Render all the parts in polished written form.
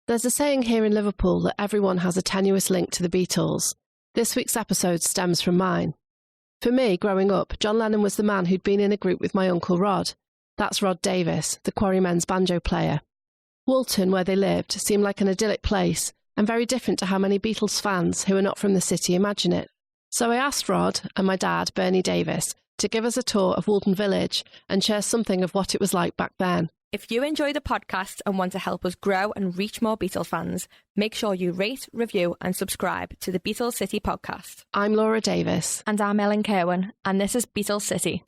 There's a saying here in Liverpool that everyone has a tenuous link to the Beatles. This week's episode stems from mine. For me, growing up, John Lennon was the man who'd been in a group with my uncle Rod. That's Rod Davies, the Quarrymen's banjo player. Woolton, where they lived, seemed like an idyllic place, and very different to how many Beatles fans who are not from the city imagine it. So I asked Rod and my dad, Bernie Davies, to give us a tour of Woolton Village and share something of what it was like back then. If you enjoy the podcast and want to help us grow and reach more Beatles fans, make sure you rate, review and subscribe to the Beatles City podcast. I'm Laura Davis. And I'm Ellen Kirwin, and this is Beatles City.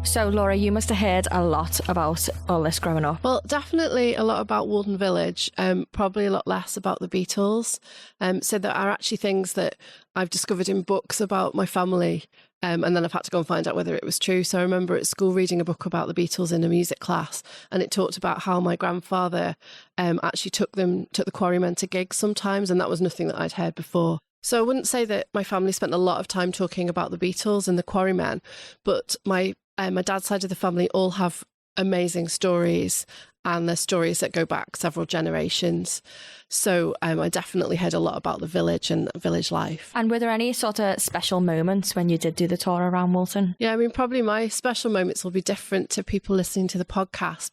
So, Laura, you must have heard a lot about all this growing up. Well, definitely a lot about Woolton Village, probably a lot less about the Beatles. So there are actually things that I've discovered in books about my family, and then I've had to go and find out whether it was true. So I remember at school reading a book about the Beatles in a music class, and it talked about how my grandfather actually took the Quarrymen to gigs sometimes, and that was nothing that I'd heard before. So I wouldn't say that my family spent a lot of time talking about the Beatles and the Quarrymen, but my dad's side of the family all have amazing stories, and they're stories that go back several generations. So I definitely heard a lot about the village and village life. And were there any sort of special moments when you did do the tour around Woolton? Yeah, I mean, probably my special moments will be different to people listening to the podcast,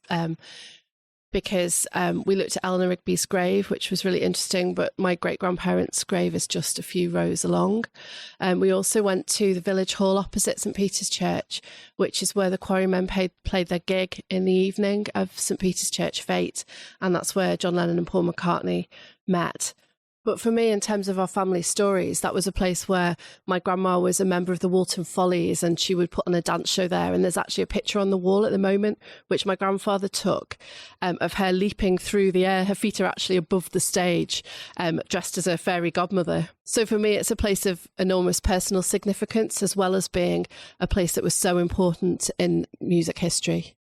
because we looked at Eleanor Rigby's grave, which was really interesting, but my great-grandparents' grave is just a few rows along. We also went to the village hall opposite St Peter's Church, which is where the Quarrymen played their gig in the evening of St Peter's Church Fete, and that's where John Lennon and Paul McCartney met. But for me, in terms of our family stories, that was a place where my grandma was a member of the Woolton Follies, and she would put on a dance show there. And there's actually a picture on the wall at the moment, which my grandfather took, of her leaping through the air. Her feet are actually above the stage, dressed as a fairy godmother. So for me, it's a place of enormous personal significance, as well as being a place that was so important in music history.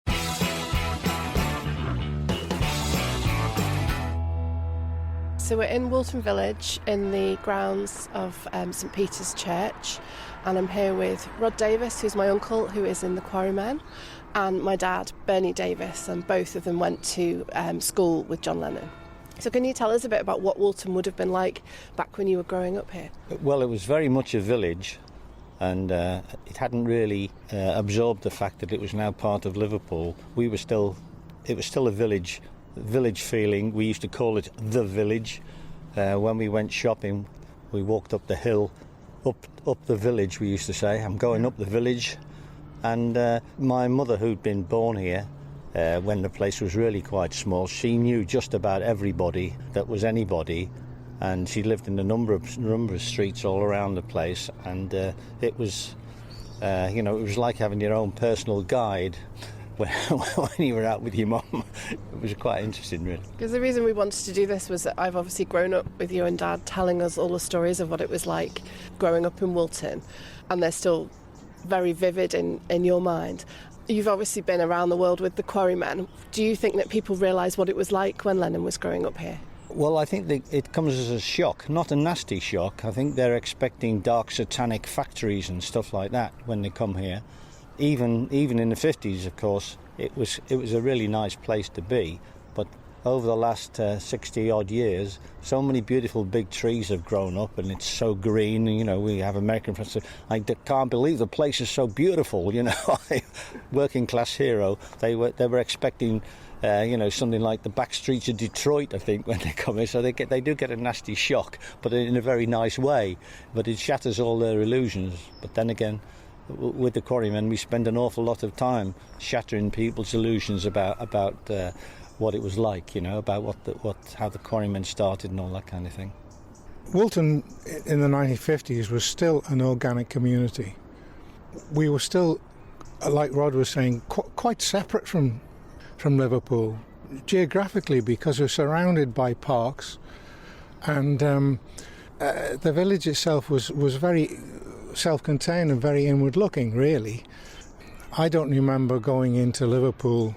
So we're in Woolton Village in the grounds of St Peter's Church, and I'm here with Rod Davies, who's my uncle, who is in the Quarrymen, and my dad, Bernie Davies, and both of them went to school with John Lennon. So can you tell us a bit about what Woolton would have been like back when you were growing up here? Well, it was very much a village, and it hadn't really absorbed the fact that it was now part of Liverpool. It was still a village feeling. We used to call it the village. When we went shopping, we walked up the hill, up the village, we used to say. I'm going up the village. And my mother, who'd been born here when the place was really quite small, she knew just about everybody that was anybody, and she lived in a number of streets all around the place, and it was it was like having your own personal guide when you were out with your mum. It was quite interesting, really. Because the reason we wanted to do this was that I've obviously grown up with you and Dad telling us all the stories of what it was like growing up in Woolton, and they're still very vivid in your mind. You've obviously been around the world with the Quarrymen. Do you think that people realise what it was like when Lennon was growing up here? Well, I think it comes as a shock, not a nasty shock. I think they're expecting dark satanic factories and stuff like that when they come here. Even in the 50s, of course, it was a really nice place to be. But over the last 60-odd years, so many beautiful big trees have grown up, and it's so green. You know, we have American friends. I can't believe the place is so beautiful. You know, working class hero. They were expecting, something like the back streets of Detroit, I think, when they come here. So they do get a nasty shock, but in a very nice way. But it shatters all their illusions. But then again, with the Quarrymen, we spend an awful lot of time shattering people's illusions about what it was like, about how the Quarrymen started and all that kind of thing. Woolton in the 1950s was still an organic community. We were still, like Rod was saying, quite separate from Liverpool, geographically, because we're surrounded by parks, and the village itself was very self-contained and very inward-looking, really. I don't remember going into Liverpool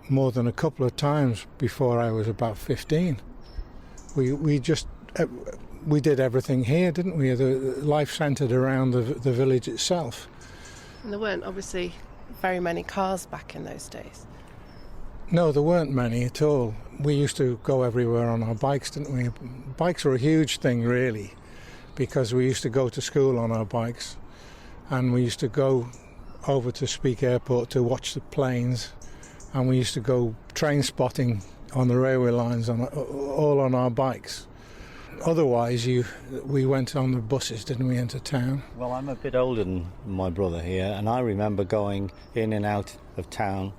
more than a couple of times before I was about 15. We just we did everything here, didn't we? The life centred around the village itself. And there weren't obviously very many cars back in those days. No, there weren't many at all. We used to go everywhere on our bikes, didn't we? Bikes were a huge thing, really, because we used to go to school on our bikes, and we used to go over to Speke Airport to watch the planes, and we used to go train spotting on the railway lines all on our bikes. Otherwise, we went on the buses, didn't we, into town? Well, I'm a bit older than my brother here, and I remember going in and out of town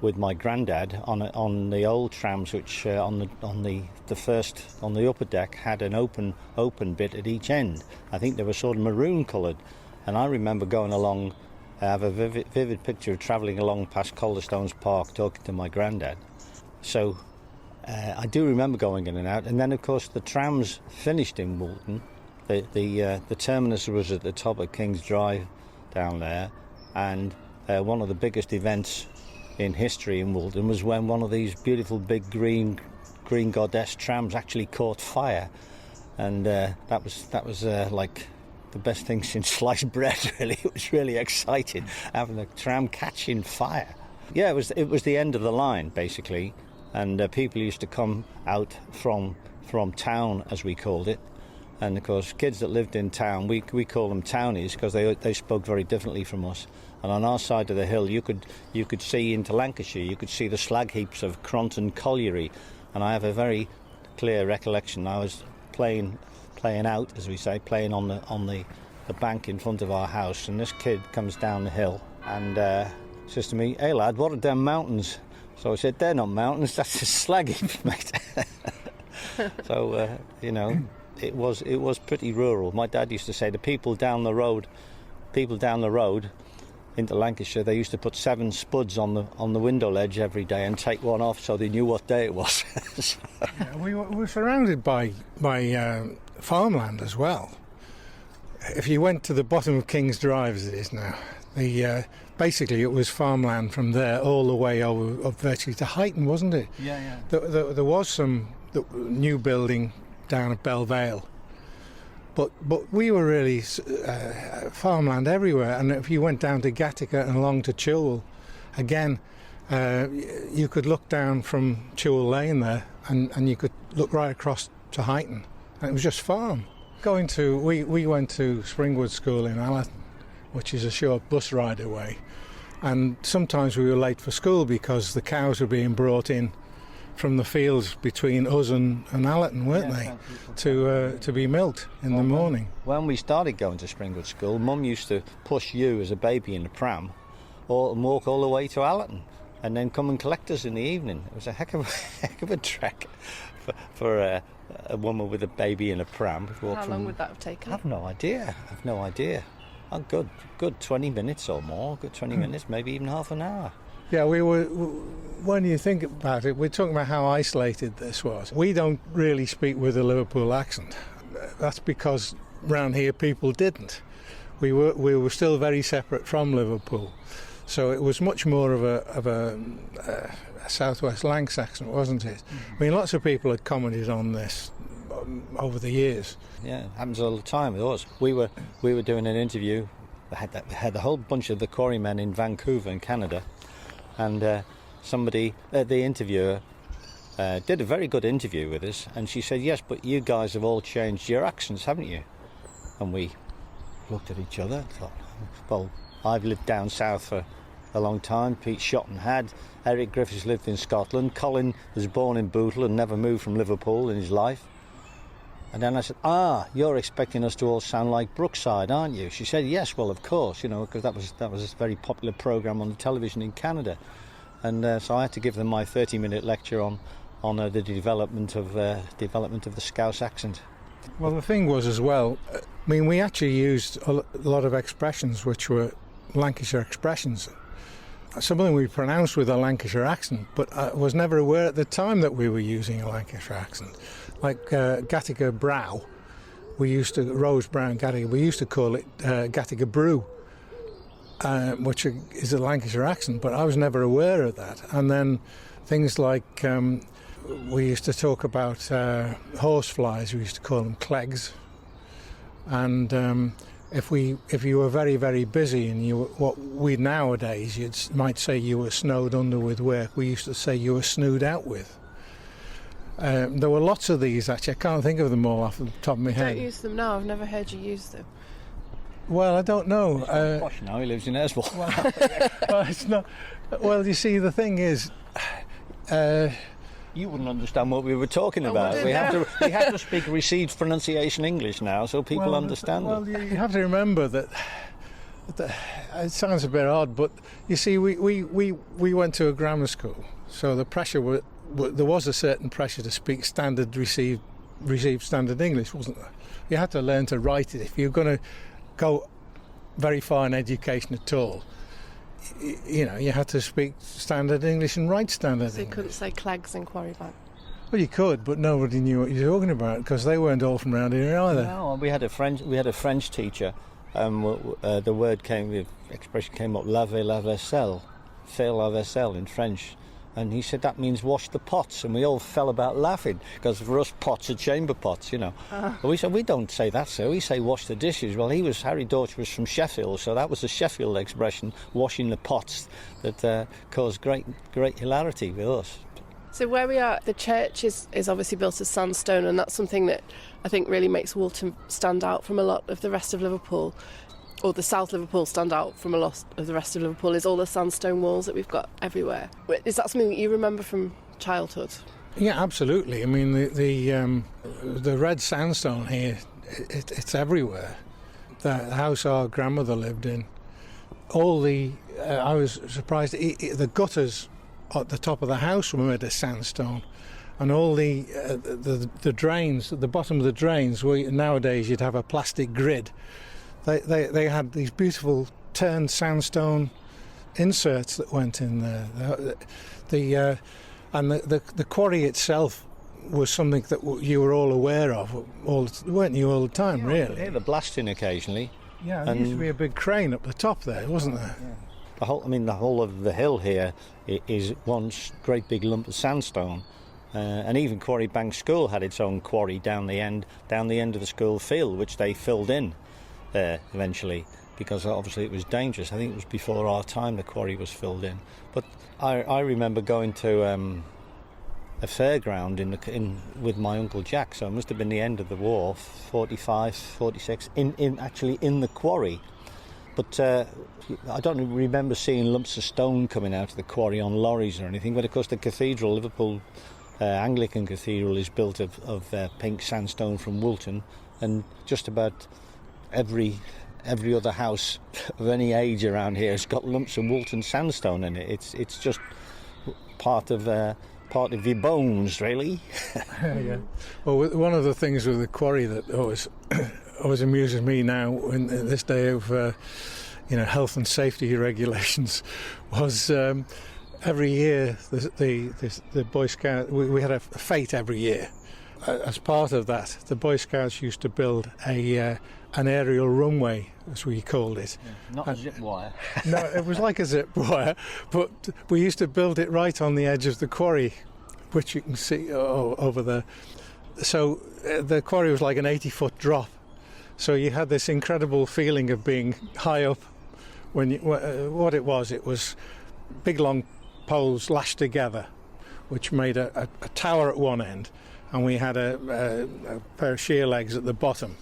with my granddad on the old trams, which on the upper deck had an open bit at each end. I think they were sort of maroon coloured, and I remember going along. I have a vivid picture of travelling along past Calderstones Park talking to my granddad. So I do remember going in and out. And then, of course, the trams finished in Woolton. The terminus was at the top of King's Drive down there. And one of the biggest events in history in Woolton was when one of these beautiful big green goddess trams actually caught fire. And that was like the best thing since sliced bread, really. It was really exciting, having a tram catching fire. Yeah, it was the end of the line, basically. And people used to come out from town, as we called it. And, of course, kids that lived in town, we call them townies because they spoke very differently from us. And on our side of the hill, you could see into Lancashire. You could see the slag heaps of Cronton Colliery. And I have a very clear recollection. I was playing out, as we say, playing on the bank in front of our house. And this kid comes down the hill and says to me, "Hey, lad, what are them mountains?" So I said, "They're not mountains, that's a slag heap, mate." So, it was pretty rural. My dad used to say the people down the road into Lancashire, they used to put 7 spuds on the window ledge every day and take one off so they knew what day it was. Yeah, we were surrounded by farmland as well. If you went to the bottom of King's Drive, as it is now, basically it was farmland from there all the way over virtually to Huyton, wasn't it? Yeah. There was some new building down at Belvale, but we were really farmland everywhere. And if you went down to Gattaca and along to Chilwell, again, you could look down from Chilwell Lane there, and you could look right across to Huyton, and it was just farm. We went to Springwood School in Allerton, which is a short bus ride away, and sometimes we were late for school because the cows were being brought in from the fields between us and Allerton, weren't they, to be milked in the morning. When we started going to Springwood School, Mum used to push you as a baby in the pram and walk all the way to Allerton and then come and collect us in the evening. It was a heck of a trek for a woman with a baby in a pram. How long would that have taken? I have no idea. Oh, good 20 minutes or more. Good 20 minutes, maybe even half an hour. Yeah, we were. When you think about it, we're talking about how isolated this was. We don't really speak with a Liverpool accent. That's because round here people didn't. We were still very separate from Liverpool, so it was much more of a Southwest Lancs accent, wasn't it? I mean, lots of people had commented on this over the years. Yeah, it happens all the time with us. We were doing an interview. They had a whole bunch of the Quarrymen in Vancouver in Canada. And the interviewer, did a very good interview with us, and she said, "Yes, but you guys have all changed your accents, haven't you?" And we looked at each other and thought, well, I've lived down south for a long time. Pete Shotton had. Eric Griffiths lived in Scotland. Colin was born in Bootle and never moved from Liverpool in his life. And then I said, you're expecting us to all sound like Brookside, aren't you? She said, yes, well, of course, because that was a very popular programme on the television in Canada. And so I had to give them my 30-minute lecture on the development of the Scouse accent. Well, the thing was as well, I mean, we actually used a lot of expressions which were Lancashire expressions. Some of them we pronounced with a Lancashire accent, but I was never aware at the time that we were using a Lancashire accent. Like Gattaca Brow, Rose Brown Gattaca, we used to call it Gattaca Brew, which is a Lancashire accent, but I was never aware of that. And then things like we used to talk about horseflies. We used to call them clegs. And if you were very, very busy and you were, what we nowadays might say you were snowed under with work, we used to say you were snooed out with. There were lots of these, actually. I can't think of them all off the top of my head. Don't use them now. I've never heard you use them. Well, I don't know. Posh now, he lives in Eswell. Well, it's not. Well, you see, the thing is, you wouldn't understand what we were talking about. We have to speak received pronunciation English now, so people understand. Well, you have to remember that. It sounds a bit odd, but you see, we went to a grammar school, so the pressure there was a certain pressure to speak standard received standard English, wasn't there? You had to learn to write it if you're going to go very far in education at all. You know, you had to speak standard English and write standard English. So you couldn't say clegs and quarrymen? Well, you could, but nobody knew what you were talking about because they weren't all from around here either. No, we had a French teacher. The expression came up, laver la vaisselle, faire la vaisselle in French. And he said that means wash the pots, and we all fell about laughing because for us pots are chamber pots, you know. But we said we don't say that, sir. We say wash the dishes. Well, Harry Dorch was from Sheffield, so that was a Sheffield expression, washing the pots, that caused great hilarity with us. So where we are, the church is obviously built of sandstone, and that's something that I think really makes Woolton stand out from a lot of the rest of Liverpool. Or the South Liverpool stand out from a lot of the rest of Liverpool, is all the sandstone walls that we've got everywhere. Is that something that you remember from childhood? Yeah, absolutely. I mean, the red sandstone here, it's everywhere. The house our grandmother lived in, I was surprised, the gutters at the top of the house were made of sandstone. And all the drains, at the bottom of the drains, nowadays you'd have a plastic grid. They had these beautiful turned sandstone inserts that went in there. The quarry itself was something that you were all aware of, weren't you, all the time, really? Yeah, the blasting occasionally. Yeah, there used to be a big crane up the top there, wasn't there? Yeah. The whole of the hill here is one great big lump of sandstone. And even Quarry Bank School had its own quarry down the end of the school field, which they filled in there eventually, because obviously it was dangerous. I think it was before our time the quarry was filled in. But I remember going to a fairground with my Uncle Jack, so it must have been the end of the war, 45, 46, actually in the quarry. But I don't remember seeing lumps of stone coming out of the quarry on lorries or anything. But of course the cathedral, Liverpool Anglican Cathedral, is built of pink sandstone from Woolton, and just about every other house of any age around here has got lumps of Woolton sandstone in it. It's just part of your bones, really. Yeah. Well, one of the things with the quarry that always amuses me now in this day of health and safety regulations was every year the Boy Scout, we had a fete every year. As part of that, the Boy Scouts used to build an aerial runway, as we called it. Yeah, not a zip wire. No, it was like a zip wire, but we used to build it right on the edge of the quarry, which you can see over there. So the quarry was like an 80-foot drop. So you had this incredible feeling of being high up. What it was big long poles lashed together, which made a tower at one end, and we had a pair of sheer legs at the bottom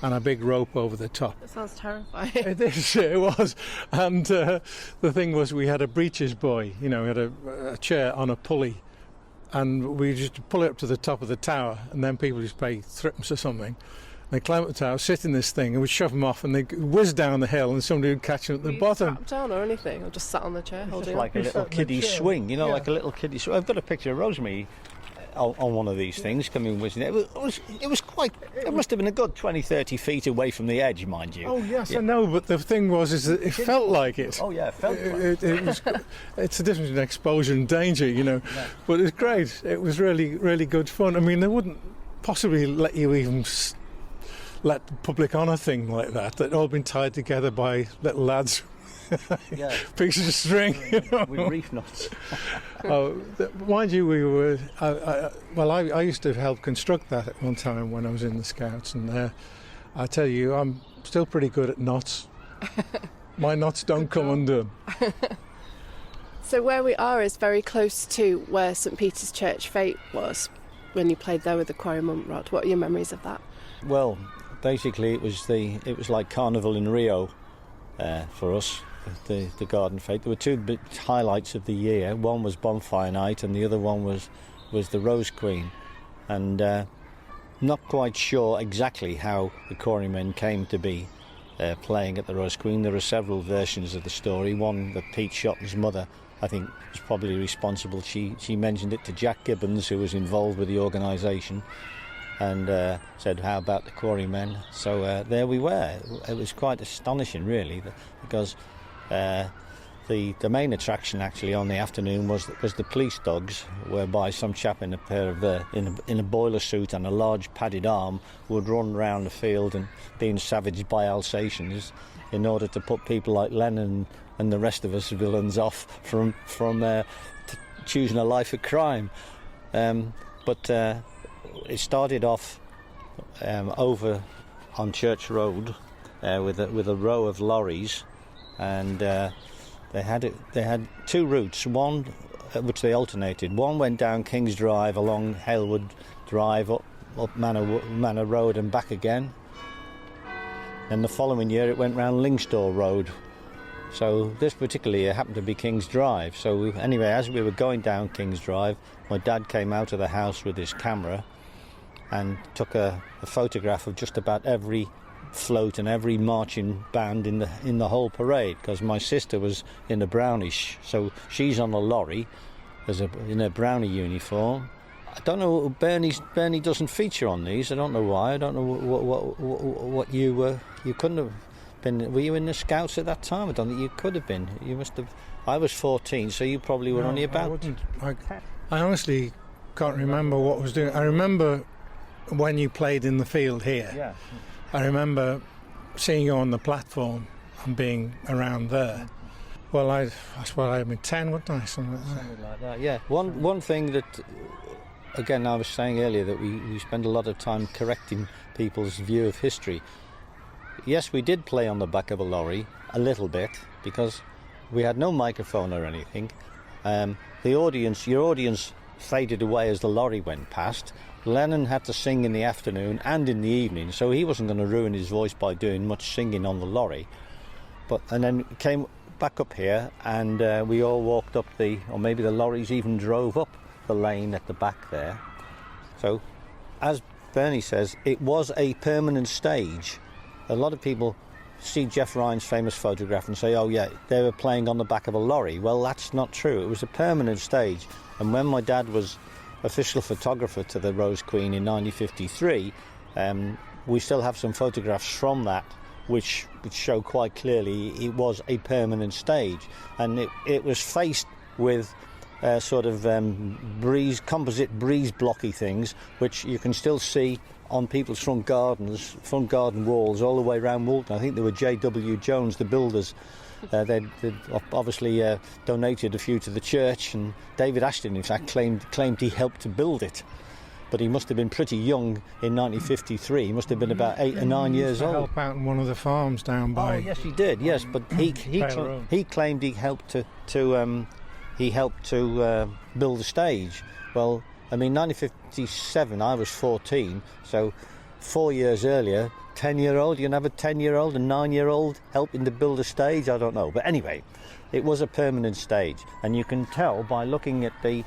and a big rope over the top. That sounds terrifying. It was. And the thing was, we had a breeches buoy, we had a chair on a pulley, and we just pull it up to the top of the tower, and then people just pay threepence or something. They climb up the tower, sit in this thing, and we'd shove them off, and they'd whiz down the hill, and somebody would catch them at the bottom. Strapped down or anything, or just sat on the chair holding just like a little kiddie swing, like a little kiddie swing. I've got a picture of Rosemary on one of these things coming whizzing. It must have been a good 20-30 feet away from the edge, mind you. Oh yes, yeah. I know, but the thing was that it felt like it. Oh yeah, it felt like it was. It's a difference in exposure and danger, Yeah. But it was great. It was really, really good fun. I mean, they wouldn't possibly let you even let the public on a thing like that. They'd all been tied together by little lads Yeah. pieces of string. With reef knots. Mind you, we were. I used to help construct that at one time when I was in the Scouts, and I tell you, I'm still pretty good at knots. My knots don't come undone. So where we are is very close to where St Peter's Church Fete was when you played there with the Quarrymen, Rod. What are your memories of that? Well, basically it was like Carnival in Rio for us, the Garden Fete. There were two big highlights of the year. One was Bonfire Night and the other one was the Rose Queen. And not quite sure exactly how the Quarrymen came to be playing at the Rose Queen. There are several versions of the story. One that Pete Shotton's mother, I think, was probably responsible. She mentioned it to Jack Gibbons, who was involved with the organisation, and said, how about the Quarrymen? So there we were. It was quite astonishing, really, because the main attraction actually on the afternoon was the police dogs, whereby some chap in a pair of in a boiler suit and a large padded arm would run around the field and being savaged by Alsatians in order to put people like Lennon and the rest of us villains off from choosing a life of crime. But it started off over on Church Road with a row of lorries, and they had two routes. One, which they alternated. One went down King's Drive along Halewood Drive up Manor Road and back again. And the following year it went round Lingstore Road. So this particular year happened to be King's Drive. So anyway, as we were going down King's Drive, my dad came out of the house with his camera and took a photograph of just about every float and every marching band in the whole parade, because my sister was in a brownish, so she's on a lorry in a brownie uniform. I don't know, Bernie doesn't feature on these. I don't know why. I don't know what you couldn't have been. Were you in the Scouts at that time? I don't think you could have been. You must have. I was 14, so you probably were only about. I honestly can't remember what I was doing. I remember when you played in the field here. Yeah. I remember seeing you on the platform and being around there. Well, I suppose I'd been 10, wouldn't I? Something like that, yeah. One thing that, again, I was saying earlier that we spend a lot of time correcting people's view of history. Yes, we did play on the back of a lorry a little bit because we had no microphone or anything. Your audience faded away as the lorry went past. Lennon had to sing in the afternoon and in the evening, so he wasn't going to ruin his voice by doing much singing on the lorry. And then came back up here, and we all walked up or maybe the lorries even drove up the lane at the back there. So, as Bernie says, it was a permanent stage. A lot of people see Jeff Ryan's famous photograph and say, oh yeah, they were playing on the back of a lorry. Well, that's not true. It was a permanent stage. And when my dad was official photographer to the Rose Queen in 1953, we still have some photographs from that which show quite clearly it was a permanent stage, and it was faced with sort of composite breeze blocky things which you can still see on people's front garden walls all the way around Woolton. I think there were J.W. Jones, the builders. They'd obviously donated a few to the church, and David Ashton, in fact, claimed he helped to build it. But he must have been pretty young in 1953. He must have been about 8 or 9 years old. Help out in one of the farms down by. Oh yes, he did. Yes, but he claimed he helped to build the stage. Well, I mean, 1957, I was 14, so 4 years earlier. 10-year-old, you can have a 10-year-old and 9-year-old helping to build a stage. I don't know, but anyway, it was a permanent stage, and you can tell by looking at the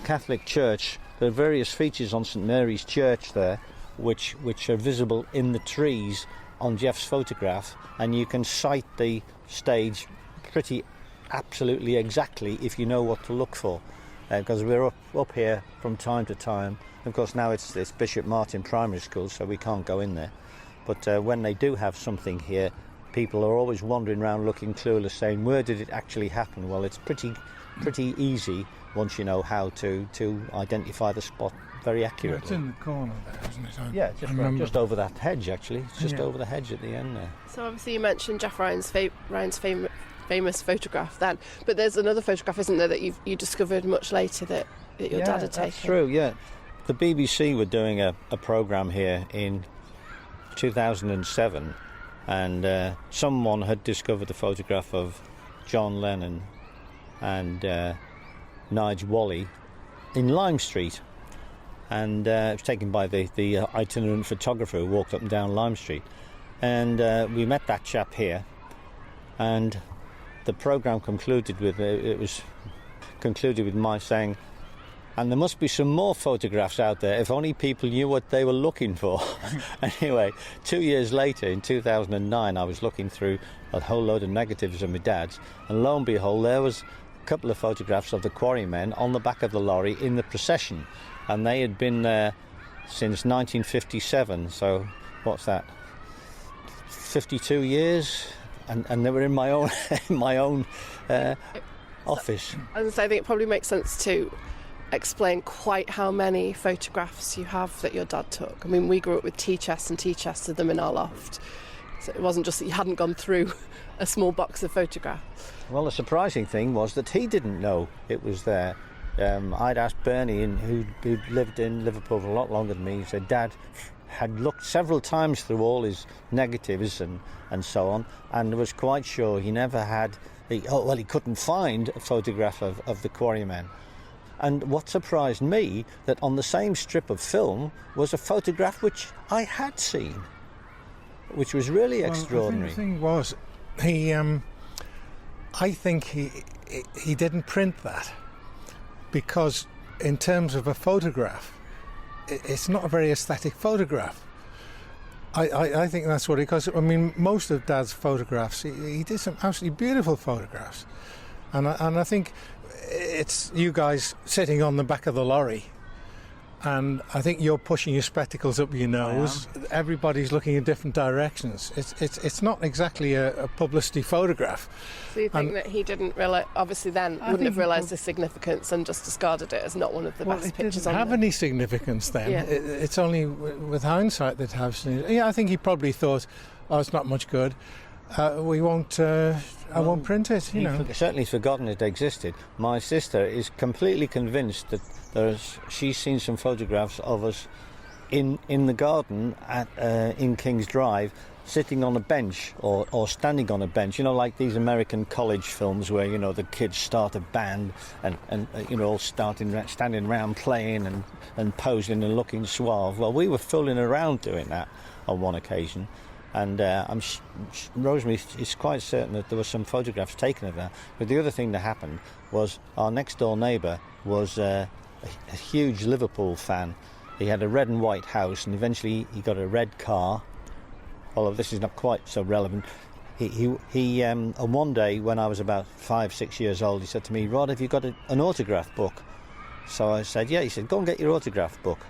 Catholic Church. There are various features on St Mary's Church there, which are visible in the trees on Jeff's photograph, and you can sight the stage pretty absolutely exactly if you know what to look for, because we're up here from time to time. Of course, now it's Bishop Martin Primary School, so we can't go in there. But when they do have something here, people are always wandering around looking clueless, saying, where did it actually happen? Well, it's pretty easy once you know how to identify the spot very accurately. It's in the corner there, isn't it? Yeah, just over that hedge, actually. It's just over the hedge at the end there. So obviously you mentioned Jeff Ryan's famous photograph then, but there's another photograph, isn't there, that you discovered much later that your dad had taken? That's true, yeah. The BBC were doing a programme here in 2007, and someone had discovered a photograph of John Lennon and Nige Wally in Lime Street, and it was taken by the itinerant photographer who walked up and down Lime Street, and we met that chap here, and the programme concluded with my saying, and there must be some more photographs out there if only people knew what they were looking for. Anyway, 2 years later, in 2009, I was looking through a whole load of negatives of my dad's, and lo and behold, there was a couple of photographs of the Quarrymen on the back of the lorry in the procession, and they had been there since 1957, so what's that, 52 years? And they were in my own office. As I say, I think it probably makes sense to explain quite how many photographs you have that your dad took. I mean, we grew up with tea chests and tea chests of them in our loft, so it wasn't just that you hadn't gone through a small box of photographs. Well, the surprising thing was that he didn't know it was there. I'd asked Bernie, who'd lived in Liverpool for a lot longer than me. He said Dad had looked several times through all his negatives and so on, and was quite sure he never had. He couldn't find a photograph of the Quarrymen. And what surprised me, that on the same strip of film was a photograph which I had seen, which was really extraordinary. I think the thing was, I think he didn't print that, because in terms of a photograph, it's not a very aesthetic photograph. I think that's what because I mean, most of Dad's photographs, he did some absolutely beautiful photographs, and I think it's you guys sitting on the back of the lorry, and I think you're pushing your spectacles up your nose. Everybody's looking in different directions. It's not exactly a publicity photograph. So you think that he didn't realise, obviously then wouldn't have realised the significance and just discarded it as not one of the best pictures on it didn't have any significance then. Yeah. It's only with hindsight that have seen it. Yeah, I think he probably thought, oh, it's not much good. We won't. I won't print it. You know, certainly forgotten it existed. My sister is completely convinced that she's seen some photographs of us in the garden in King's Drive, sitting on a bench or standing on a bench. You know, like these American college films where the kids start a band and all standing around playing and posing and looking suave. Well, we were fooling around doing that on one occasion. And Rosemary is quite certain that there were some photographs taken of that. But the other thing that happened was our next door neighbour was a huge Liverpool fan. He had a red and white house, and eventually he got a red car. Although this is not quite so relevant. He one day when I was about 5-6 years old, he said to me, "Rod, have you got an autograph book?" So I said, "Yeah." He said, "Go and get your autograph book."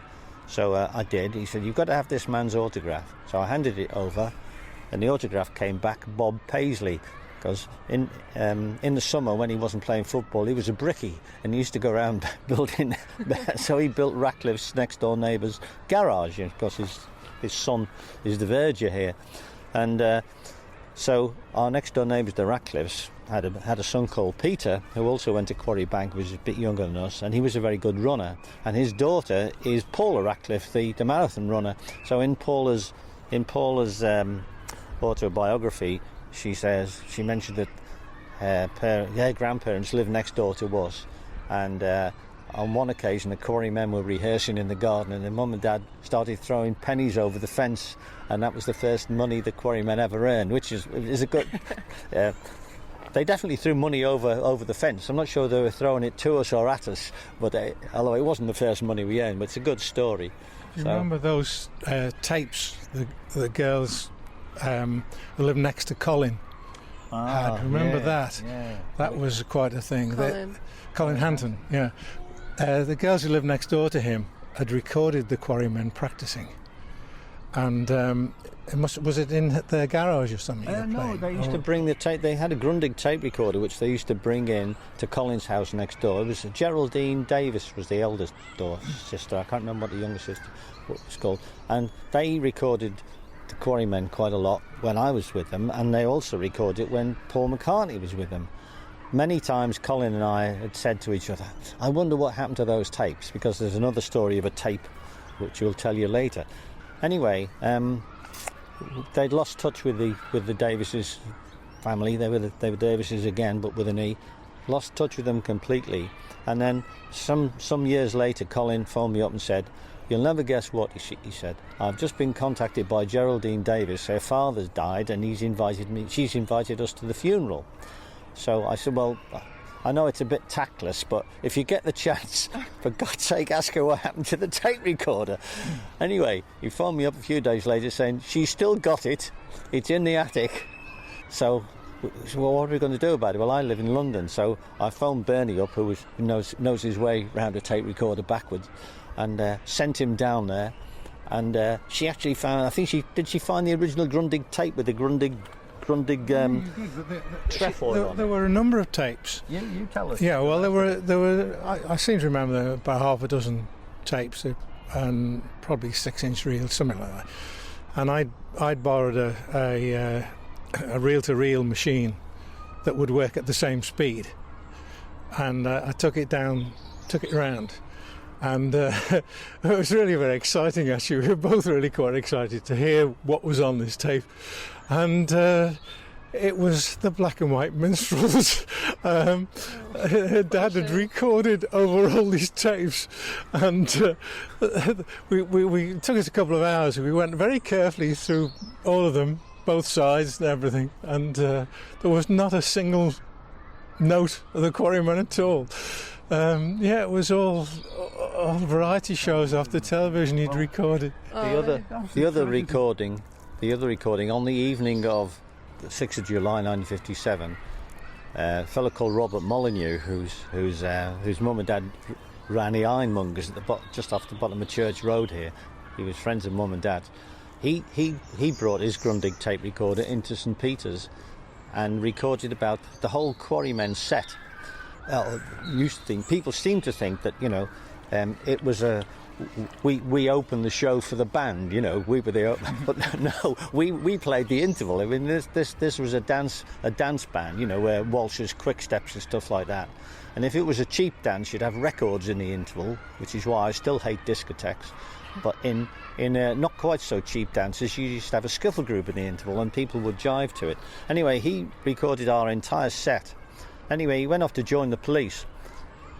So I did. He said, "You've got to have this man's autograph." So I handed it over, and the autograph came back Bob Paisley, because in the summer when he wasn't playing football, he was a brickie, and he used to go around building. So he built Ratcliffe's next door neighbour's garage, because his son is the verger here, and so our next door neighbours, the Ratcliffes, had a son called Peter, who also went to Quarry Bank, was a bit younger than us, and he was a very good runner. And his daughter is Paula Ratcliffe, the marathon runner. So in Paula's autobiography, she mentioned that her grandparents lived next door to us, and on one occasion the Quarrymen were rehearsing in the garden, and then Mum and Dad started throwing pennies over the fence, and that was the first money the Quarrymen ever earned, which is a good. They definitely threw money over the fence. I'm not sure they were throwing it to us or at us, but although it wasn't the first money we earned, but it's a good story. You remember those tapes the girls who lived next to Colin had? Remember that? Yeah. That was quite a thing. Colin Hanton, yeah. The girls who lived next door to him had recorded the Quarrymen practicing. And was it in their garage or something? No, they used to bring the tape. They had a Grundig tape recorder which they used to bring in to Colin's house next door. It was Geraldine Davies was the eldest sister. I can't remember what the younger sister was called. And they recorded the Quarrymen quite a lot when I was with them, and they also recorded it when Paul McCartney was with them. Many times Colin and I had said to each other, I wonder what happened to those tapes, because there's another story of a tape which we'll tell you later. Anyway, they'd lost touch with the Davises family. They were Davises again, but with an E. Lost touch with them completely. And then some years later, Colin phoned me up and said, "You'll never guess what," he said. "I've just been contacted by Geraldine Davies. Her father's died, and she's invited us to the funeral." So I said, "Well, I know it's a bit tactless, but if you get the chance, for God's sake, ask her what happened to the tape recorder." Anyway, he phoned me up a few days later saying, "She's still got it. It's in the attic." So well, what are we going to do about it? Well, I live in London, so I phoned Bernie up, who knows his way round a tape recorder backwards, and sent him down there. And she actually found, I think she find the original Grundig tape with the Grundig trefoil. There were a number of tapes. You tell us. Yeah, well, there were. I seem to remember there were about half a dozen tapes, and probably 6-inch reels, something like that. And I'd borrowed a reel-to-reel machine that would work at the same speed, and I took it round. And it was really very exciting, actually. We were both really quite excited to hear what was on this tape. And it was the Black and White Minstrels. Her dad had recorded over all these tapes. And we took us a couple of hours. We went very carefully through all of them, both sides and everything. And there was not a single note of the Quarrymen at all. It was all variety shows off the television he'd recorded. The other recording on the evening of the 6th of July 1957, a fellow called Robert Molyneux, whose mum and dad ran the ironmongers just off the bottom of Church Road here. He was friends of mum and dad. He brought his Grundig tape recorder into St Peter's and recorded about the whole Quarrymen set. People seem to think that it was we opened the show for the band, we were the but no, we played the interval. I mean, this was a dance band, where waltzes, quick steps and stuff like that. And if it was a cheap dance, you'd have records in the interval, which is why I still hate discotheques. But in not quite so cheap dances, you used to have a skiffle group in the interval, and people would jive to it. Anyway, he recorded our entire set. Anyway, he went off to join the police,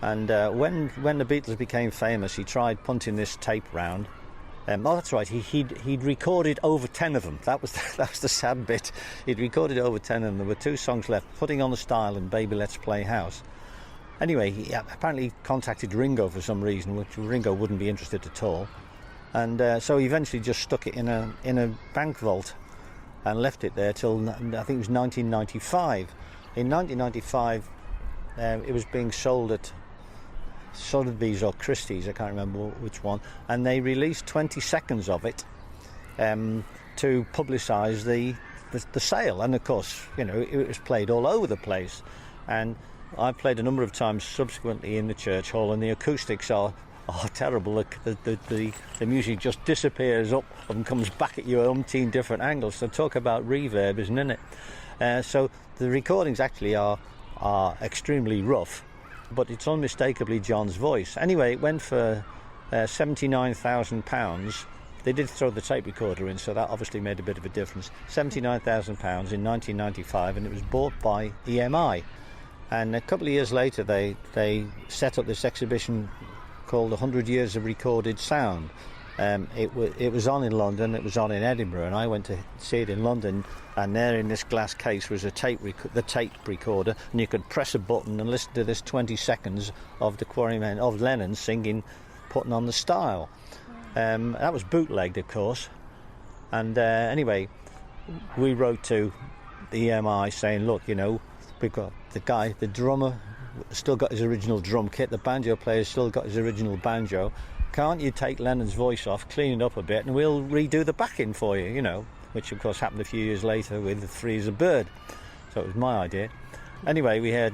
and when the Beatles became famous, he tried punting this tape round. That's right. He'd recorded over 10 of them. That was the sad bit. He'd recorded over 10 of them. There were 2 songs left: "Putting on the Style" and "Baby Let's Play House." Anyway, he apparently contacted Ringo for some reason, which Ringo wouldn't be interested at all, and so he eventually just stuck it in a bank vault and left it there till I think it was 1995. In 1995, it was being sold at Sotheby's or Christie's, I can't remember which one, and they released 20 seconds of it to publicise the sale. And of course, it was played all over the place. And I played a number of times subsequently in the church hall, and the acoustics are terrible. The music just disappears up and comes back at you at umpteen different angles. So talk about reverb, isn't it? So the recordings actually are extremely rough, but it's unmistakably John's voice. Anyway, it went for £79,000. They did throw the tape recorder in, so that obviously made a bit of a difference. £79,000 in 1995, and it was bought by EMI. And a couple of years later, they set up this exhibition called 100 Years of Recorded Sound. It was on in London, it was on in Edinburgh, and I went to see it in London, and there in this glass case was the tape recorder, and you could press a button and listen to this 20 seconds of the Quarrymen, of Lennon singing "Putting on the Style." That was bootlegged, of course. And anyway, we wrote to the EMI saying, look, we've got the drummer still got his original drum kit, the banjo player still got his original banjo, can't you take Lennon's voice off, clean it up a bit, and we'll redo the backing for you, you know, which of course happened a few years later with Free as a Bird. So it was my idea. Anyway,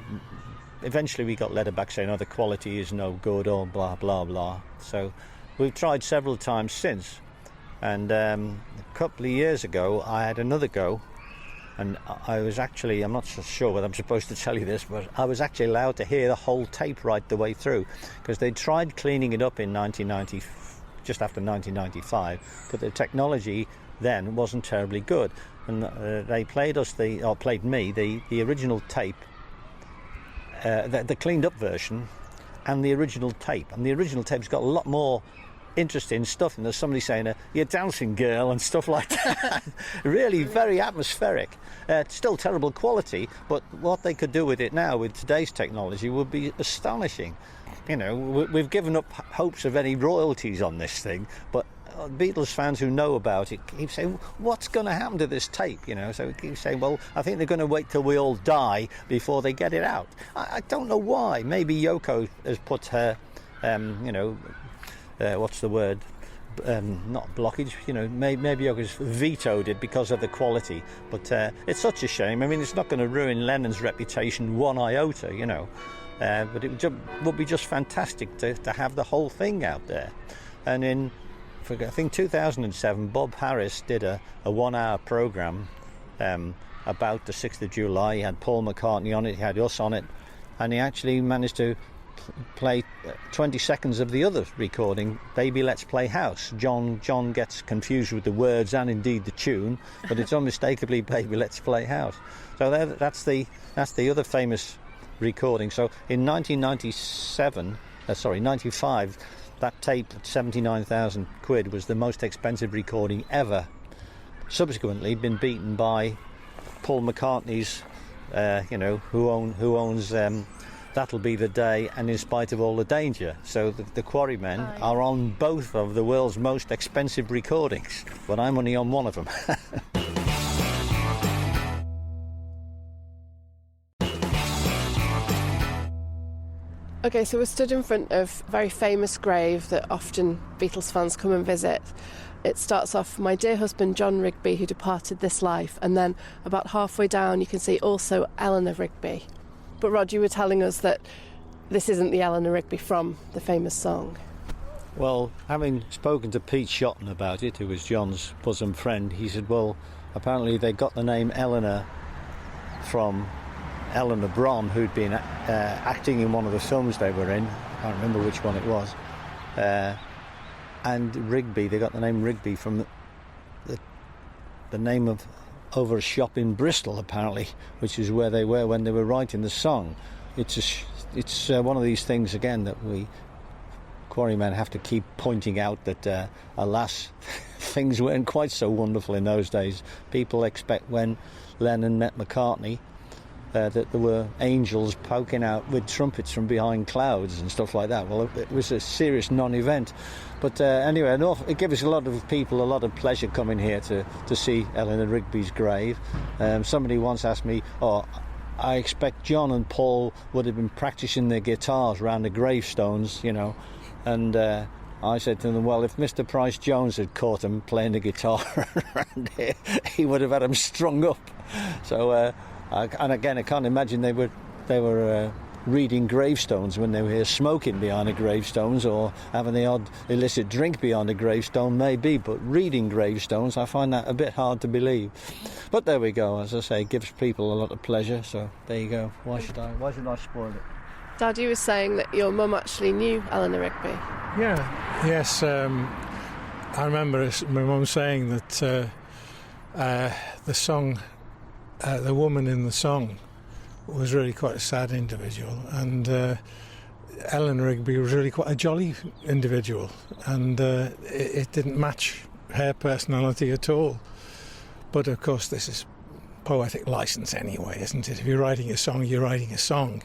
eventually we got letter back saying, oh, the quality is no good, or blah, blah, blah. So we've tried several times since. And a couple of years ago, I had another go. And I was actually, I'm not so sure whether I'm supposed to tell you this, but I was actually allowed to hear the whole tape right the way through. Because they tried cleaning it up in 1990, just after 1995, but the technology then wasn't terribly good. And they played me the original tape, the cleaned up version, and the original tape. And the original tape's got a lot more interesting stuff, and there's somebody saying, you're dancing girl, and stuff like that. Really very atmospheric. Still terrible quality, but what they could do with it now with today's technology would be astonishing. You know, we've given up hopes of any royalties on this thing, but Beatles fans who know about it keep saying, what's going to happen to this tape, you know? So we keep saying, well, I think they're going to wait till we all die before they get it out. I don't know why. Maybe Yoko has put her, what's the word? Not blockage, you know, maybe Yoko's vetoed it because of the quality. But it's such a shame. I mean, it's not going to ruin Lennon's reputation one iota, you know. But it would be just fantastic to have the whole thing out there. And in, I think, 2007, Bob Harris did a 1-hour programme about the 6th of July. He had Paul McCartney on it, he had us on it, and he actually managed to play 20 seconds of the other recording, Baby Let's Play House. John gets confused with the words and indeed the tune, but it's unmistakably Baby Let's Play House. So that's the other famous recording. So in 95, that tape at 79,000 quid was the most expensive recording ever. Subsequently been beaten by Paul McCartney's, who owns That'll Be the Day and In Spite of All the Danger. So the Quarrymen are on both of the world's most expensive recordings, but I'm only on one of them. Okay, so we're stood in front of a very famous grave that often Beatles fans come and visit. It starts off, my dear husband John Rigby, who departed this life, and then about halfway down you can see also Eleanor Rigby. But Rod, you were telling us that this isn't the Eleanor Rigby from the famous song. Well, having spoken to Pete Shotton about it, who was John's bosom friend, he said, well, apparently they got the name Eleanor from Eleanor Bron, who'd been acting in one of the films they were in. I can't remember which one it was. And Rigby, they got the name Rigby from the name of over a shop in Bristol, apparently, which is where they were when they were writing the song. It's one of these things, again, that we Quarrymen have to keep pointing out that, alas, things weren't quite so wonderful in those days. People expect when Lennon met McCartney that there were angels poking out with trumpets from behind clouds and stuff like that. Well, it was a serious non-event. But anyway, it gives a lot of people a lot of pleasure coming here to see Eleanor Rigby's grave. Somebody once asked me, I expect John and Paul would have been practicing their guitars around the gravestones, you know. And I said to them, well, if Mr. Price Jones had caught him playing the guitar around here, he would have had him strung up. So... and again, I can't imagine they were reading gravestones when they were here smoking behind the gravestones or having the odd illicit drink behind the gravestone, maybe, but reading gravestones, I find that a bit hard to believe. But there we go, as I say, it gives people a lot of pleasure, so there you go. Why should I spoil it? Dad, you were saying that your mum actually knew Eleanor Rigby. Yes, I remember my mum saying that the song, the woman in the song was really quite a sad individual, and Eleanor Rigby was really quite a jolly individual, and it didn't match her personality at all. But of course this is poetic license anyway, isn't it? If you're writing a song, you're writing a song,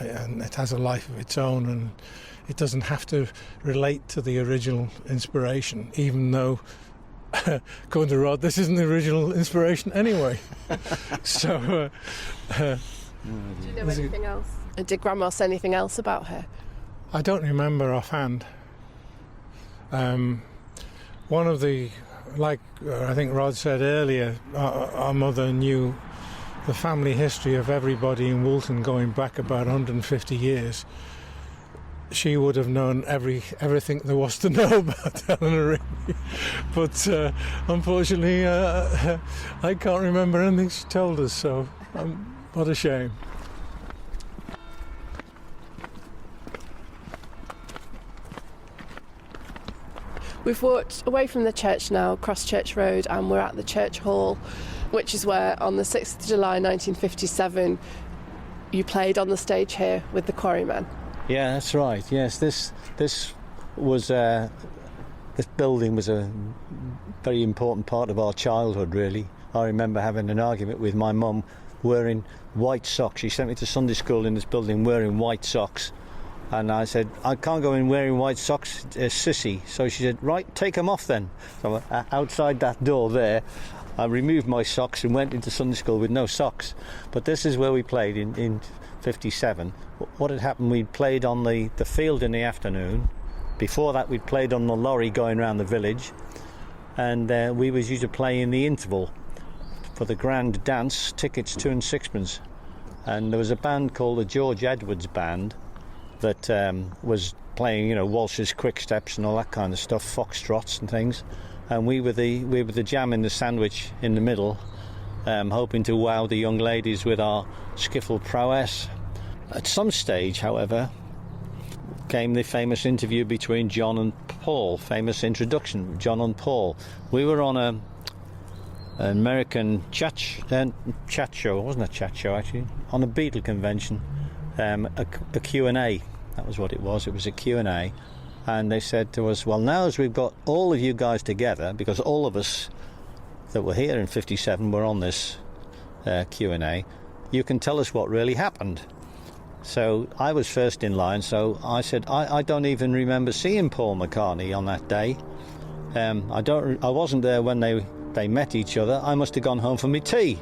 and it has a life of its own, and it doesn't have to relate to the original inspiration, even though according to Rod, this isn't the original inspiration anyway. So, do you know anything else? Did Grandma say anything else about her? I don't remember offhand. One of the, like I think Rod said earlier, our mother knew the family history of everybody in Woolton going back about 150 years. She would have known everything there was to know about Eleanor Rigby. But unfortunately, I can't remember anything she told us, so what a shame. We've walked away from the church now, across Church Road, and we're at the church hall, which is where on the 6th of July 1957 you played on the stage here with the Quarrymen. Yeah, that's right. Yes, this was this building was a very important part of our childhood, really. I remember having an argument with my mum wearing white socks. She sent me to Sunday school in this building wearing white socks. And I said, I can't go in wearing white socks, sissy. So she said, right, take them off then. So outside that door there, I removed my socks and went into Sunday school with no socks. But this is where we played in 57. What had happened, we'd played on the field in the afternoon. Before that, we'd played on the lorry going around the village. And we was used to play in the interval for the grand dance, tickets 2 and 6pence. And there was a band called the George Edwards Band that was playing, waltzes, quick steps and all that kind of stuff, foxtrots and things. And we were the jam in the sandwich in the middle, hoping to wow the young ladies with our skiffle prowess. At some stage, however, came the famous interview between John and Paul, famous introduction, John and Paul. We were on an American chat show, it wasn't a chat show actually, on a Beatle convention, a Q&A. That was what it was. It was a Q&A. And they said to us, well, now as we've got all of you guys together, because all of us that were here in 57 were on this Q&A, you can tell us what really happened. So I was first in line, so I said, I don't even remember seeing Paul McCartney on that day. I wasn't there when they met each other. I must have gone home for my tea.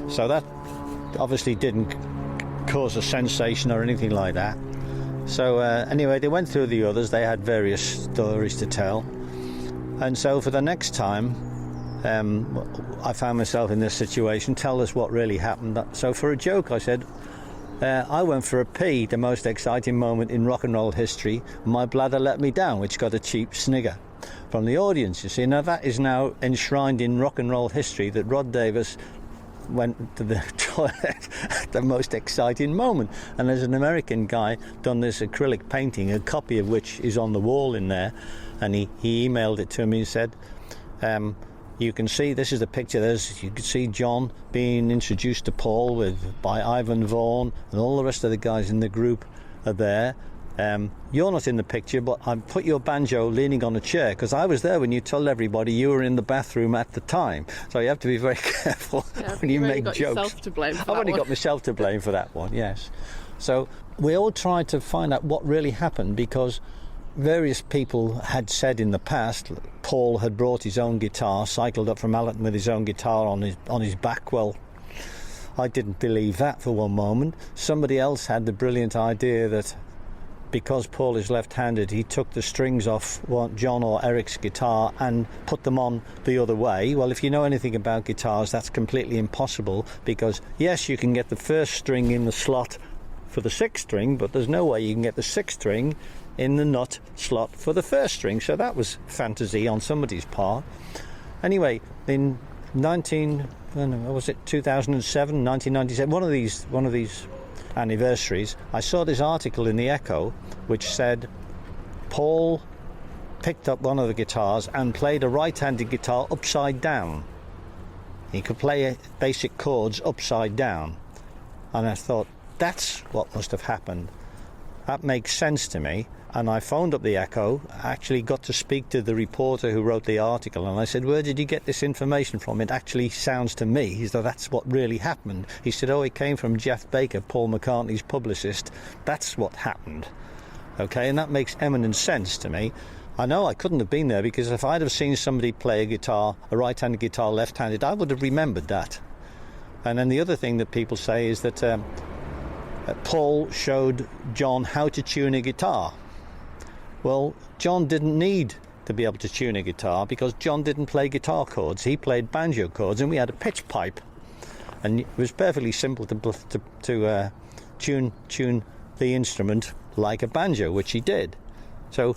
So that obviously didn't cause a sensation or anything like that. So anyway, they went through the others. They had various stories to tell. And so for the next time, I found myself in this situation. Tell us what really happened. So for a joke, I said, I went for a pee, the most exciting moment in rock and roll history. My bladder let me down, which got a cheap snigger from the audience. You see, now that is now enshrined in rock and roll history, that Rod Davies went to the toilet at the most exciting moment. And there's an American guy done this acrylic painting, a copy of which is on the wall in there, and he emailed it to me and said, you can see, this is the picture, you can see John being introduced to Paul by Ivan Vaughan, and all the rest of the guys in the group are there. You're not in the picture, but I put your banjo leaning on a chair because I was there when you told everybody you were in the bathroom at the time. So you have to be very careful when you make jokes. I've only got myself to blame for that one, yes. So we all tried to find out what really happened, because various people had said in the past Paul had brought his own guitar, cycled up from Allerton with his own guitar on his back. Well, I didn't believe that for one moment. Somebody else had the brilliant idea that because Paul is left-handed, he took the strings off John or Eric's guitar and put them on the other way. Well, if you know anything about guitars, that's completely impossible, because yes, you can get the first string in the slot for the sixth string, but there's no way you can get the sixth string in the nut slot for the first string. So that was fantasy on somebody's part. Anyway, in 2007, 1997, one of these anniversaries, I saw this article in the Echo which said Paul picked up one of the guitars and played a right-handed guitar upside down. He could play basic chords upside down. And I thought, that's what must have happened. That makes sense to me. And I phoned up the Echo, actually got to speak to the reporter who wrote the article, and I said, where did you get this information from? It actually sounds to me as though that's what really happened. He said, oh, it came from Jeff Baker, Paul McCartney's publicist. That's what happened. Okay, and that makes eminent sense to me. I know I couldn't have been there, because if I'd have seen somebody play a guitar, a right-handed guitar, left-handed, I would have remembered that. And then the other thing that people say is that Paul showed John how to tune a guitar. Well, John didn't need to be able to tune a guitar, because John didn't play guitar chords. He played banjo chords, and we had a pitch pipe. And it was perfectly simple to tune the instrument like a banjo, which he did. So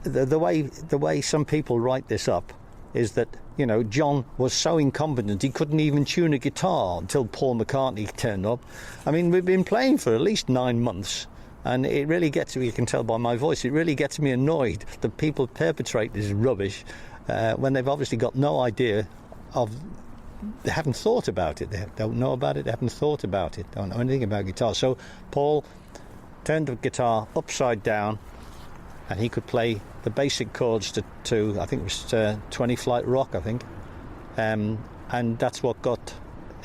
the way some people write this up is that, you know, John was so incompetent he couldn't even tune a guitar until Paul McCartney turned up. I mean, we've been playing for at least 9 months, and it really gets me, you can tell by my voice, it really gets me annoyed that people perpetrate this rubbish when they've obviously got no idea of... They haven't thought about it. They don't know about it. They haven't thought about it. Don't know anything about guitar. So Paul turned the guitar upside down, and he could play the basic chords to I think it was 20 Flight Rock, I think. And that's what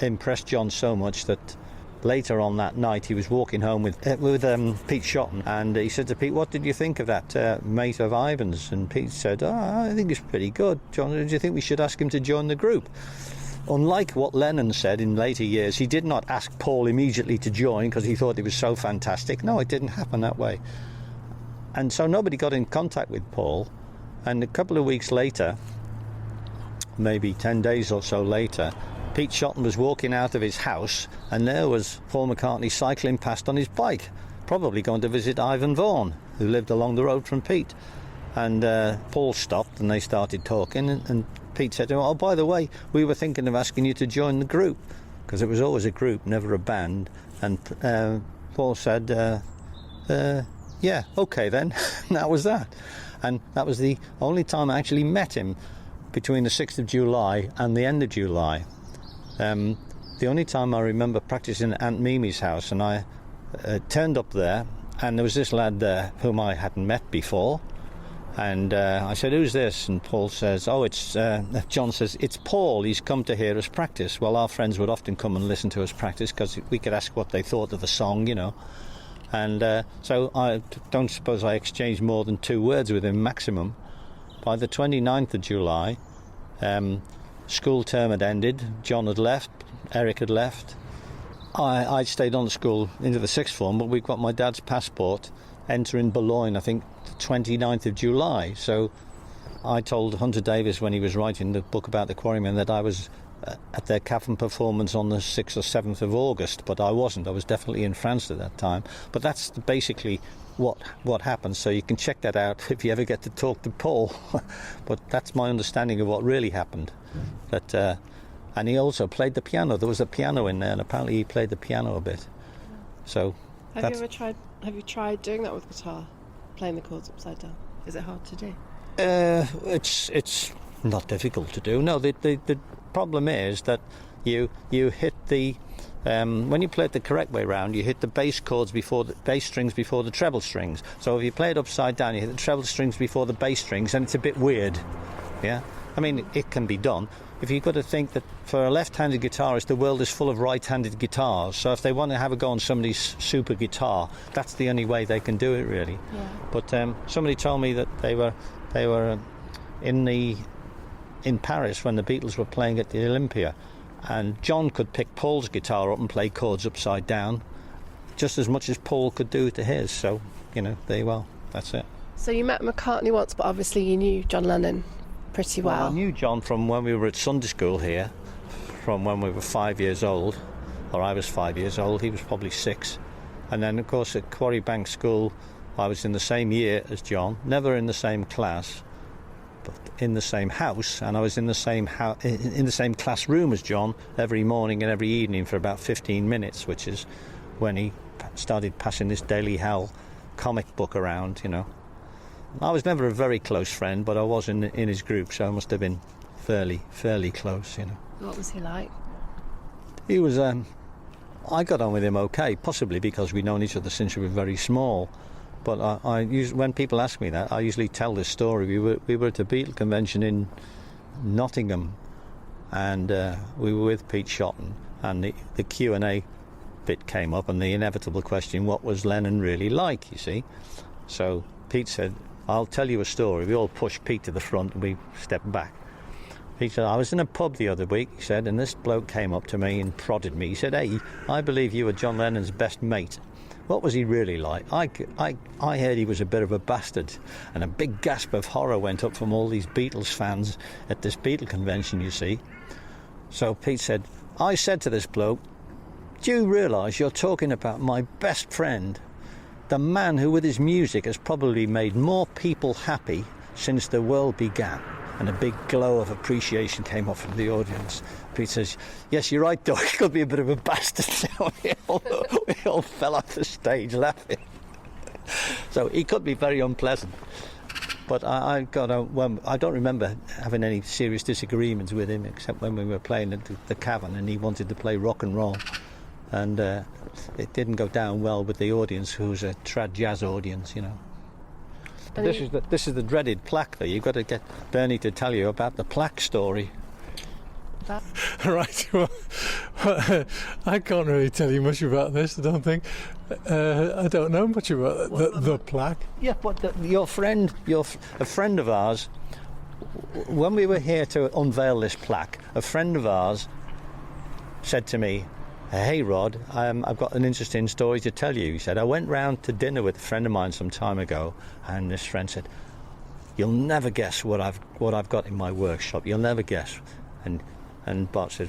impressed John so much that later on that night he was walking home with Pete Shotton, and he said to Pete, "What did you think of that mate of Ivan's?" And Pete said, "I think it's pretty good. John, do you think we should ask him to join the group?" Unlike what Lennon said in later years, he did not ask Paul immediately to join because he thought he was so fantastic. No, it didn't happen that way. And so nobody got in contact with Paul. And a couple of weeks later, maybe 10 days or so later, Pete Shotton was walking out of his house, and there was Paul McCartney cycling past on his bike, probably going to visit Ivan Vaughan, who lived along the road from Pete. And Paul stopped, and they started talking, and Pete said to him, "Oh, by the way, we were thinking of asking you to join the group," because it was always a group, never a band. And Paul said, "Yeah, okay then." And that was that. And that was the only time I actually met him, between the 6th of July and the end of July. The only time I remember practicing at Aunt Mimi's house, and I turned up there, and there was this lad there whom I hadn't met before. And I said, "Who's this?" And Paul says, John says, "It's Paul, he's come to hear us practice." Well, our friends would often come and listen to us practice because we could ask what they thought of the song, you know. And so I don't suppose I exchanged more than 2 words with him maximum. By the 29th of July, school term had ended, John had left, Eric had left. I stayed on at school into the 6th form, but we've got my dad's passport entering Boulogne, I think, the 29th of July. So I told Hunter Davies when he was writing the book about the Quarrymen that I was at their Cavan performance on the 6th or 7th of August, but I wasn't. I was definitely in France at that time. But that's basically what happened, so you can check that out if you ever get to talk to Paul. But that's my understanding of what really happened. That and he also played the piano. There was a piano in there, and apparently he played the piano a bit. So Have you tried doing that with guitar, playing the chords upside down? Is it hard to do? It's not difficult to do. No, the problem is that you hit the when you play it the correct way round, you hit the bass chords before the bass strings before the treble strings. So if you play it upside down, you hit the treble strings before the bass strings, and it's a bit weird. Yeah, I mean, it can be done. If you've got to think that for a left-handed guitarist, the world is full of right-handed guitars. So if they want to have a go on somebody's super guitar, that's the only way they can do it, really. Yeah. But somebody told me that they were in Paris when the Beatles were playing at the Olympia, and John could pick Paul's guitar up and play chords upside down, just as much as Paul could do to his. So, you know, there you are. That's it. So you met McCartney once, but obviously you knew John Lennon pretty well. I knew John from when we were at Sunday school here, from when we were 5 years old, or I was 5 years old, he was probably 6. And then, of course, at Quarrybank School, I was in the same year as John, never in the same class, but in the same house, and I was in the same classroom as John every morning and every evening for about 15 minutes, which is when he started passing this Daily Howell comic book around, you know. I was never a very close friend, but I was in his group, so I must have been fairly close, you know. What was he like? He was, I got on with him okay, possibly because we'd known each other since we were very small. But when people ask me that, I usually tell this story. We were at a Beatle convention in Nottingham, and we were with Pete Shotton, and the Q&A bit came up, and the inevitable question, what was Lennon really like, you see? So Pete said, "I'll tell you a story." We all pushed Pete to the front, and we stepped back. He said, "I was in a pub the other week," he said, "and this bloke came up to me and prodded me. He said, 'Hey, I believe you were John Lennon's best mate.' What was he really like? I heard he was a bit of a bastard, and a big gasp of horror went up from all these Beatles fans at this Beatle convention, you see. So Pete said, I said to this bloke, do you realise you're talking about my best friend, the man who with his music has probably made more people happy since the world began? And a big glow of appreciation came off from the audience. Pete says, yes, you're right, Doc, he could be a bit of a bastard. we all fell off the stage laughing. So he could be very unpleasant. But I don't remember having any serious disagreements with him, except when we were playing at the Cavern and he wanted to play rock and roll. And it didn't go down well with the audience, who was a trad jazz audience, you know. This is the dreaded plaque, though. You've got to get Bernie to tell you about the plaque story. Right, well, I can't really tell you much about this, I don't think. I don't know much about the plaque. Yeah, but a friend of ours, when we were here to unveil this plaque, a friend of ours said to me, hey Rod, I've got an interesting story to tell you. He said, I went round to dinner with a friend of mine some time ago, and this friend said, you'll never guess what I've got in my workshop. You'll never guess. And Bart said,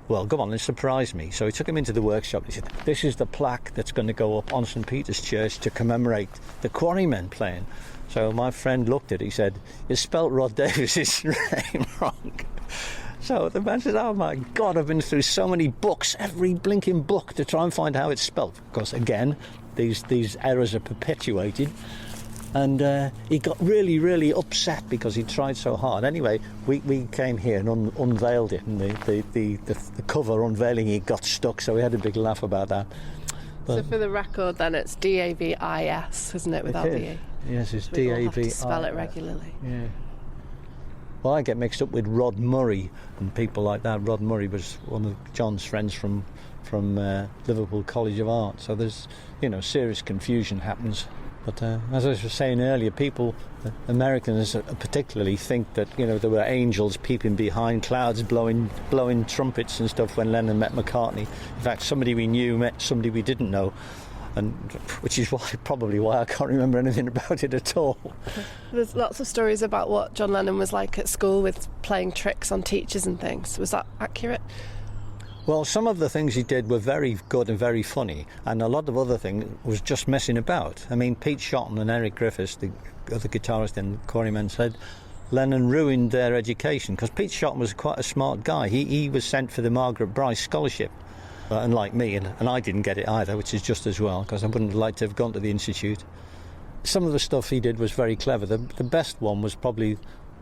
well, come on, surprise me. So he took him into the workshop. He said, this is the plaque that's going to go up on St. Peter's Church to commemorate the Quarrymen playing. So my friend looked at it. He said, you spelt Rod Davies' name wrong. So the man said, oh my God, I've been through so many books, every blinking book, to try and find how it's spelt. Of course, again, these errors are perpetuated. And he got really, really upset because he tried so hard. Anyway, we came here and unveiled it, and the cover unveiling it got stuck, so we had a big laugh about that. But so for the record, then, it's Davis, isn't it, without the E? Yes, it's So we all have to Davis. spell it regularly. Yeah. Well, I get mixed up with Rod Murray and people like that. Rod Murray was one of John's friends from Liverpool College of Art. So there's, serious confusion happens. But as I was saying earlier, people, Americans particularly, think that, there were angels peeping behind clouds, blowing trumpets and stuff when Lennon met McCartney. In fact, somebody we knew met somebody we didn't know. And which is probably why I can't remember anything about it at all. There's lots of stories about what John Lennon was like at school with playing tricks on teachers and things. Was that accurate? Well, some of the things he did were very good and very funny, and a lot of other things was just messing about. I mean, Pete Shotton and Eric Griffiths, the other guitarist in Quarrymen, said Lennon ruined their education, because Pete Shotton was quite a smart guy. He was sent for the Margaret Bryce Scholarship. Unlike me, and I didn't get it either, which is just as well, because I wouldn't have liked to have gone to the Institute. Some of the stuff he did was very clever. The best one was probably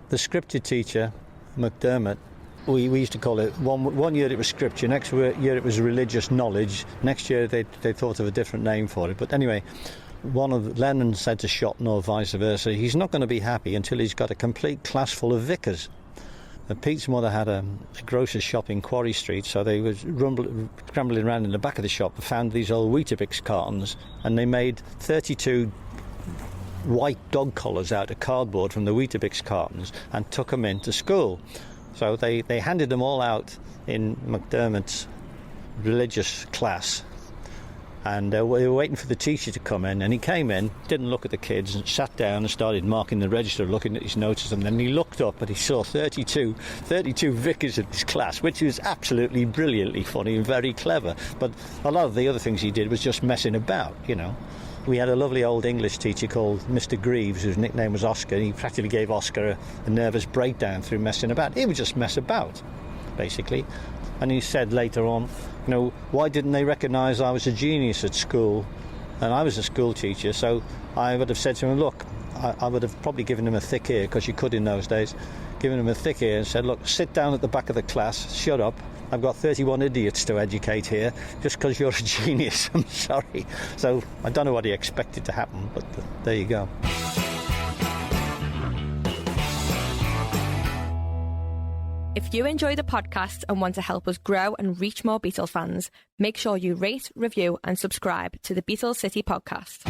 the scripture teacher, McDermott. We used to call it, one year it was scripture, next year it was religious knowledge, next year they thought of a different name for it. But anyway, Lennon said to Shotton, or vice versa, he's not going to be happy until he's got a complete class full of vicars. Pete's mother had a grocer's shop in Quarry Street, so they were scrambling around in the back of the shop and found these old Weetabix cartons, and they made 32 white dog collars out of cardboard from the Weetabix cartons and took them into school. So they handed them all out in McDermott's religious class, and we were waiting for the teacher to come in, and he came in, didn't look at the kids, and sat down and started marking the register, looking at his notes, and then he looked up and he saw 32 vicars in his class, which was absolutely brilliantly funny and very clever. But a lot of the other things he did was just messing about, We had a lovely old English teacher called Mr. Greaves, whose nickname was Oscar, and he practically gave Oscar a nervous breakdown through messing about. He would just mess about, basically. And he said later on, why didn't they recognise I was a genius at school? And I was a school teacher, so I would have said to him, look, I would have probably given him a thick ear, because you could in those days, given him a thick ear and said, look, sit down at the back of the class, shut up. I've got 31 idiots to educate here, just because you're a genius. I'm sorry. So I don't know what he expected to happen, but there you go. If you enjoy the podcast and want to help us grow and reach more Beatles fans, make sure you rate, review and subscribe to the Beatles City podcast.